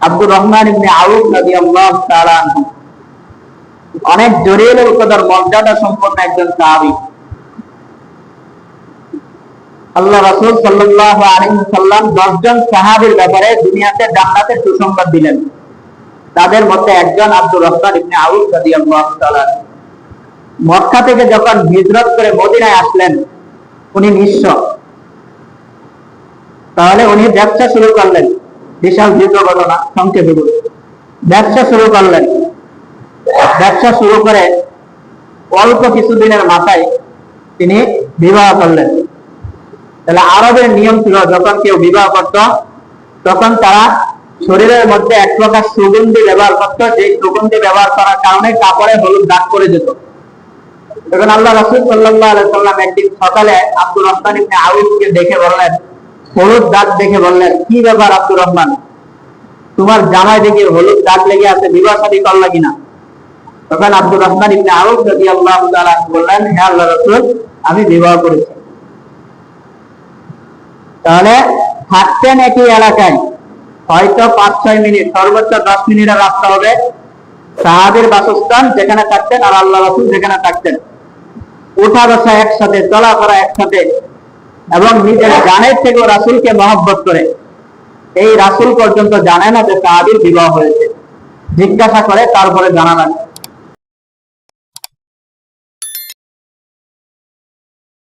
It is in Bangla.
আব্দুর রহমান ইবনে আউফ রাদিয়াল্লাহু তাআলা আনহু অনেক জলিল কদর মর্যাদা সম্পন্ন একজন সাহাবী। আল্লাহ রাসূল সাল্লাল্লাহু আলাইহি ওয়াসাল্লাম 10 জন সাহাবীর ব্যাপারে দুনিয়াতে জান্নাতের সুসংবাদ দিলেন। তাদের মধ্যে একজন আব্দুর রহমান ইবনে আউফ রাদিয়াল্লাহু তাআলা। মক্কা থেকে যখন হিজরত করে মদিনায় আসলেন, উনি নিঃস্ব। তাহলে উনি ব্যবসা শুরু করলেন। বিশাল দীর্ঘ ঘটনা, সংক্ষেপে বলি। ব্যবসা শুরু করলেন। ব্যবসা শুরু করে অল্প কিছুদিনের মাথায় তিনি বিবাহ করলেন। তাহলে আরবের নিয়ম ছিল, যখন কেউ বিবাহ করত তখন তারা শরীরের মধ্যে এক প্রকার সুগন্ধি ব্যবহার করত, যে সুগন্ধি ব্যবহার করার কারণে কাপড়ে হলুদ দাগ পড়ে যেত। তখন আল্লাহ রাসূল সাল্লাল্লাহু আলাইহি ওয়াসাল্লাম একদিন সকালে আব্দুর রহমান ইবনে আউফকে দেখে বললেন, হলুদ দাগ দেখে বললেন, কি ব্যাপার আব্দুর রহমান, তোমার জামায় দেখে হলুদ দাগ লেগে আছে, বিবাহ শাদী করলা কিনা? তখন আব্দুর রহমান ইবনে আউফ রাদিয়াল্লাহু তাআলা বললেন, হে আল্লাহর রাসূল, আমি বিবাহ করেছি। তাহলে থাকতেন একই এলাকায়, হয়তো 5-6 মিনিট, সর্বোচ্চ 10 মিনিটের রাস্তা হবে সাহাবীর বাসস্থান যেখানে থাকতেন আর আল্লাহ রাসূল যেখানে থাকতেন। উঠা বসা একসাথে, চলাফেরা একসাথে, এবং নিজের জানের থেকেও রাসূলকে মহব্বত করে। এই রাসূল পর্যন্ত জানে না যে সাহাবীর বিবাহ হয়েছে, জিজ্ঞাসা করে তারপরে জানা লাগে।